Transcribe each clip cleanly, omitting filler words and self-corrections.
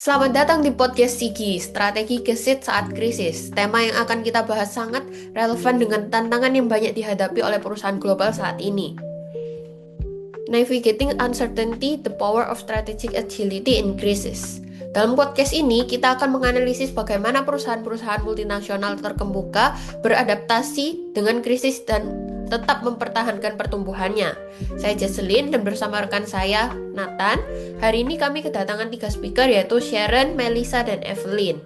Selamat datang di podcast Sigi, strategi gesit saat krisis. Tema yang akan kita bahas sangat relevan dengan tantangan yang banyak dihadapi oleh perusahaan global saat ini. Navigating Uncertainty, the Power of Strategic Agility in Crisis. Dalam podcast ini, kita akan menganalisis bagaimana perusahaan-perusahaan multinasional terkemuka beradaptasi dengan krisis dan tetap mempertahankan pertumbuhannya. Saya Jesselyn dan bersama rekan saya, Nathan. Hari ini kami kedatangan 3 speaker yaitu Sharon, Melissa, dan Evelyn.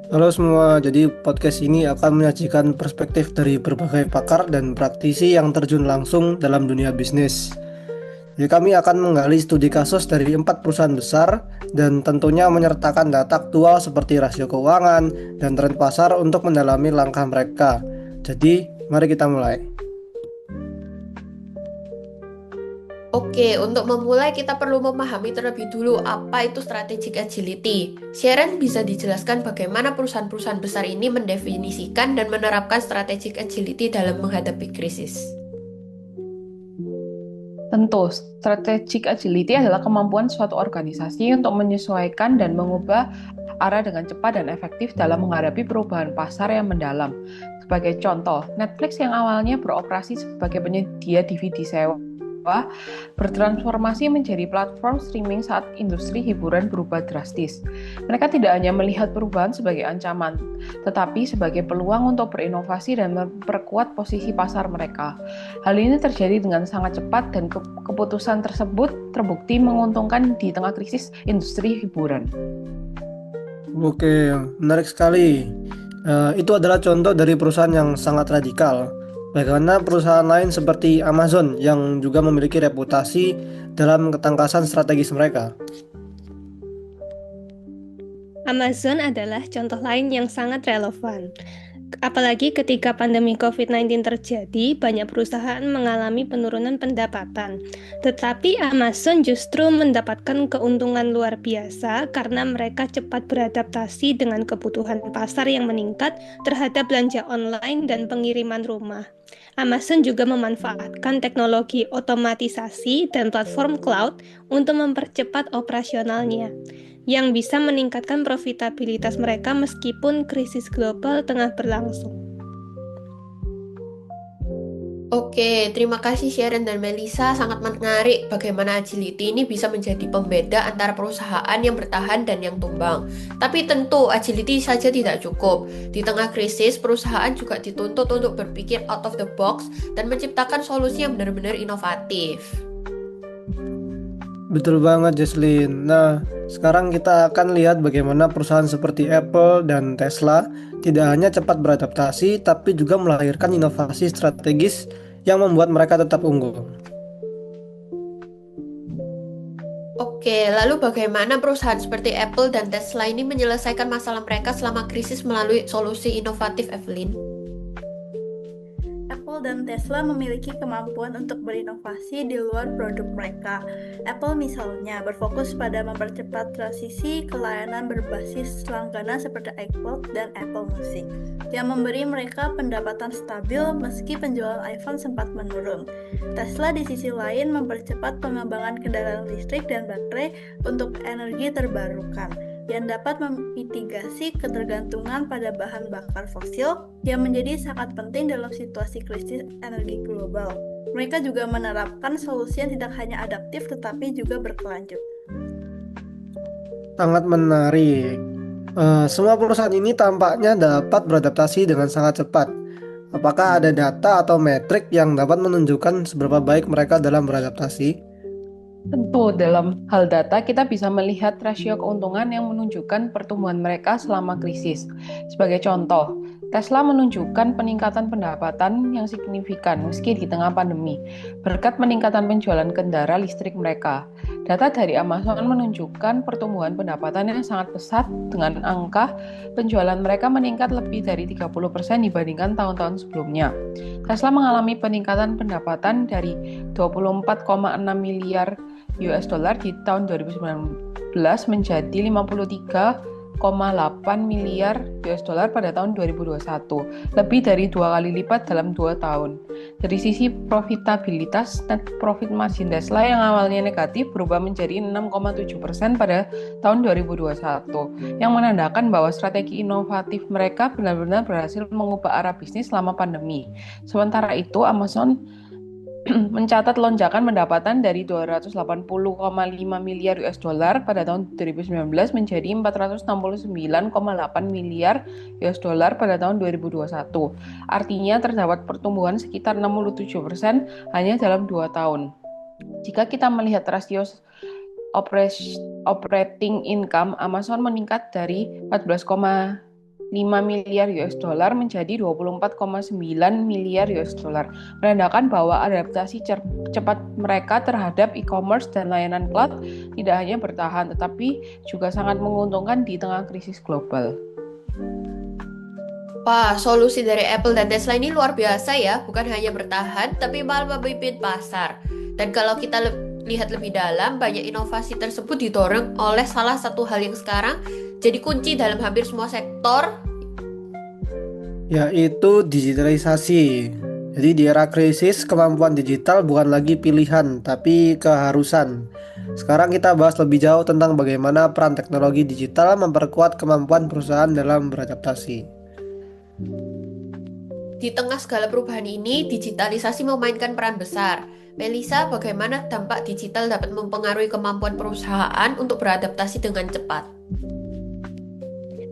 Halo semua, jadi podcast ini akan menyajikan perspektif dari berbagai pakar dan praktisi yang terjun langsung dalam dunia bisnis. Jadi kami akan menggali studi kasus dari 4 perusahaan besar dan tentunya menyertakan data aktual seperti rasio keuangan dan tren pasar untuk mendalami langkah mereka. Jadi, mari kita mulai. Oke, untuk memulai kita perlu memahami terlebih dulu apa itu strategic agility. Sharon bisa dijelaskan bagaimana perusahaan-perusahaan besar ini mendefinisikan dan menerapkan strategic agility dalam menghadapi krisis. Tentu, strategic agility adalah kemampuan suatu organisasi untuk menyesuaikan dan mengubah arah dengan cepat dan efektif dalam menghadapi perubahan pasar yang mendalam. Sebagai contoh, Netflix yang awalnya beroperasi sebagai penyedia DVD sewa bertransformasi menjadi platform streaming saat industri hiburan berubah drastis. Mereka tidak hanya melihat perubahan sebagai ancaman, tetapi sebagai peluang untuk berinovasi dan memperkuat posisi pasar mereka. Hal ini terjadi dengan sangat cepat dan keputusan tersebut terbukti menguntungkan di tengah krisis industri hiburan. Oke, menarik sekali. Itu adalah contoh dari perusahaan yang sangat radikal. Bagaimana perusahaan lain seperti Amazon yang juga memiliki reputasi dalam ketangkasan strategis mereka. Amazon adalah contoh lain yang sangat relevan. Apalagi ketika pandemi COVID-19 terjadi, banyak perusahaan mengalami penurunan pendapatan. Tetapi Amazon justru mendapatkan keuntungan luar biasa karena mereka cepat beradaptasi dengan kebutuhan pasar yang meningkat terhadap belanja online dan pengiriman rumah. Amazon juga memanfaatkan teknologi otomatisasi dan platform cloud untuk mempercepat operasionalnya, yang bisa meningkatkan profitabilitas mereka meskipun krisis global tengah berlangsung. Oke, terima kasih Sharon dan Melissa. Sangat menarik bagaimana agility ini bisa menjadi pembeda antara perusahaan yang bertahan dan yang tumbang. Tapi tentu agility saja tidak cukup. Di tengah krisis, perusahaan juga dituntut untuk berpikir out of the box dan menciptakan solusi yang benar-benar inovatif. Betul banget, Jesslyn. Nah, sekarang kita akan lihat bagaimana perusahaan seperti Apple dan Tesla tidak hanya cepat beradaptasi, tapi juga melahirkan inovasi strategis yang membuat mereka tetap unggul. Oke, lalu bagaimana perusahaan seperti Apple dan Tesla ini menyelesaikan masalah mereka selama krisis melalui solusi inovatif, Evelyn? Apple dan Tesla memiliki kemampuan untuk berinovasi di luar produk mereka. Apple misalnya berfokus pada mempercepat transisi ke layanan berbasis langganan seperti iCloud dan Apple Music, yang memberi mereka pendapatan stabil meski penjualan iPhone sempat menurun. Tesla di sisi lain mempercepat pengembangan kendaraan listrik dan baterai untuk energi terbarukan, yang dapat memitigasi ketergantungan pada bahan bakar fosil yang menjadi sangat penting dalam situasi krisis energi global. Mereka juga menerapkan solusi yang tidak hanya adaptif tetapi juga berkelanjut. Sangat menarik. Semua perusahaan ini tampaknya dapat beradaptasi dengan sangat cepat. Apakah ada data atau metrik yang dapat menunjukkan seberapa baik mereka dalam beradaptasi? Tentu, dalam hal data kita bisa melihat rasio keuntungan yang menunjukkan pertumbuhan mereka selama krisis. Sebagai contoh, Tesla menunjukkan peningkatan pendapatan yang signifikan meski di tengah pandemi, berkat peningkatan penjualan kendaraan listrik mereka. Data dari Amazon menunjukkan pertumbuhan pendapatan yang sangat pesat dengan angka penjualan mereka meningkat lebih dari 30% dibandingkan tahun-tahun sebelumnya. Tesla mengalami peningkatan pendapatan dari 24,6 miliar US dollar di tahun 2019 menjadi 53,6 miliar US dollar pada tahun 2021, lebih dari 2 kali lipat dalam 2 tahun. Dari sisi profitabilitas, net profit margin Tesla yang awalnya negatif berubah menjadi 6,7% pada tahun 2021, yang menandakan bahwa strategi inovatif mereka benar-benar berhasil mengubah arah bisnis selama pandemi. Sementara itu, Amazon mencatat lonjakan pendapatan dari 280,5 miliar US dollar pada tahun 2019 menjadi 469,8 miliar US dollar pada tahun 2021. Artinya terdapat pertumbuhan sekitar 67% hanya dalam 2 tahun. Jika kita melihat rasio operating income, Amazon meningkat dari 14,5 miliar US dollar menjadi 24,9 miliar US dollar, menandakan bahwa adaptasi cepat mereka terhadap e-commerce dan layanan cloud tidak hanya bertahan tetapi juga sangat menguntungkan di tengah krisis global. Wah, solusi dari Apple dan Tesla ini luar biasa ya, bukan hanya bertahan tapi malah memimpin pasar. Dan kalau kita lihat lebih dalam, banyak inovasi tersebut didorong oleh salah satu hal yang sekarang jadi kunci dalam hampir semua sektor, yaitu digitalisasi. Jadi di era krisis, kemampuan digital bukan lagi pilihan, tapi keharusan. Sekarang kita bahas lebih jauh tentang bagaimana peran teknologi digital memperkuat kemampuan perusahaan dalam beradaptasi. Di tengah segala perubahan ini, digitalisasi memainkan peran besar. Melisa, bagaimana dampak digital dapat mempengaruhi kemampuan perusahaan untuk beradaptasi dengan cepat?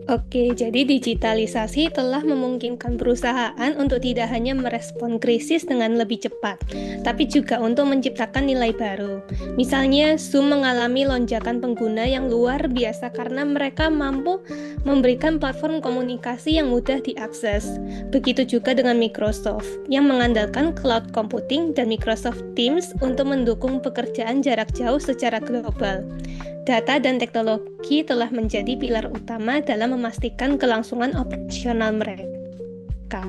Oke, jadi digitalisasi telah memungkinkan perusahaan untuk tidak hanya merespon krisis dengan lebih cepat, tapi juga untuk menciptakan nilai baru. Misalnya, Zoom mengalami lonjakan pengguna yang luar biasa karena mereka mampu memberikan platform komunikasi yang mudah diakses. Begitu juga dengan Microsoft, yang mengandalkan cloud computing dan Microsoft Teams untuk mendukung pekerjaan jarak jauh secara global. Data dan teknologi telah menjadi pilar utama dalam memastikan kelangsungan operasional mereka.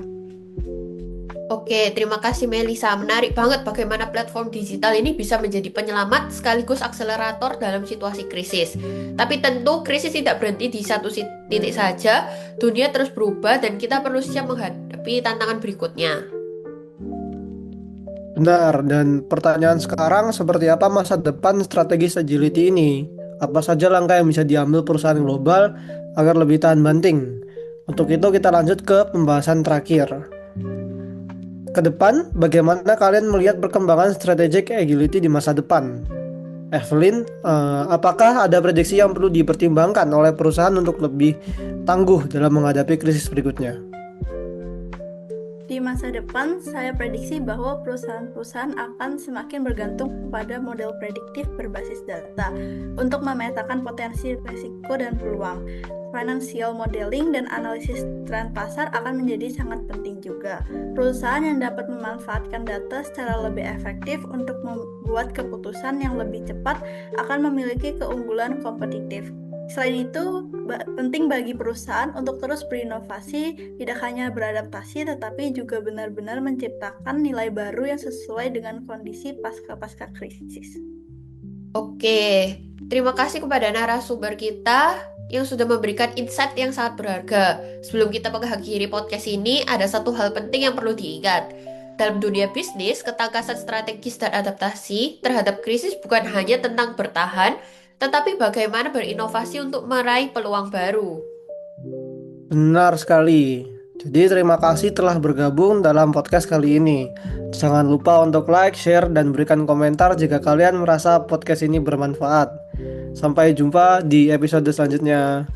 Oke, terima kasih Melisa. Menarik banget bagaimana platform digital ini bisa menjadi penyelamat sekaligus akselerator dalam situasi krisis. Tapi tentu krisis tidak berhenti di satu titik saja. Dunia terus berubah dan kita perlu siap menghadapi tantangan berikutnya. Benar, dan pertanyaan sekarang, seperti apa masa depan strategi agility ini? Apa saja langkah yang bisa diambil perusahaan global agar lebih tahan banting? Untuk itu kita lanjut ke pembahasan terakhir. Ke depan, bagaimana kalian melihat perkembangan strategic agility di masa depan? Evelyn, apakah ada prediksi yang perlu dipertimbangkan oleh perusahaan untuk lebih tangguh dalam menghadapi krisis berikutnya? Di masa depan, saya prediksi bahwa perusahaan-perusahaan akan semakin bergantung pada model prediktif berbasis data untuk memetakan potensi risiko dan peluang. Financial modeling dan analisis tren pasar akan menjadi sangat penting juga. Perusahaan yang dapat memanfaatkan data secara lebih efektif untuk membuat keputusan yang lebih cepat akan memiliki keunggulan kompetitif. Selain itu, penting bagi perusahaan untuk terus berinovasi, tidak hanya beradaptasi, tetapi juga benar-benar menciptakan nilai baru yang sesuai dengan kondisi pasca krisis. Oke, terima kasih kepada narasumber kita yang sudah memberikan insight yang sangat berharga. Sebelum kita mengakhiri podcast ini, ada satu hal penting yang perlu diingat. Dalam dunia bisnis, ketangkasan strategis dan adaptasi terhadap krisis bukan hanya tentang bertahan, tetapi bagaimana berinovasi untuk meraih peluang baru. Benar sekali. Jadi terima kasih telah bergabung dalam podcast kali ini. Jangan lupa untuk like, share, dan berikan komentar jika kalian merasa podcast ini bermanfaat. Sampai jumpa di episode selanjutnya.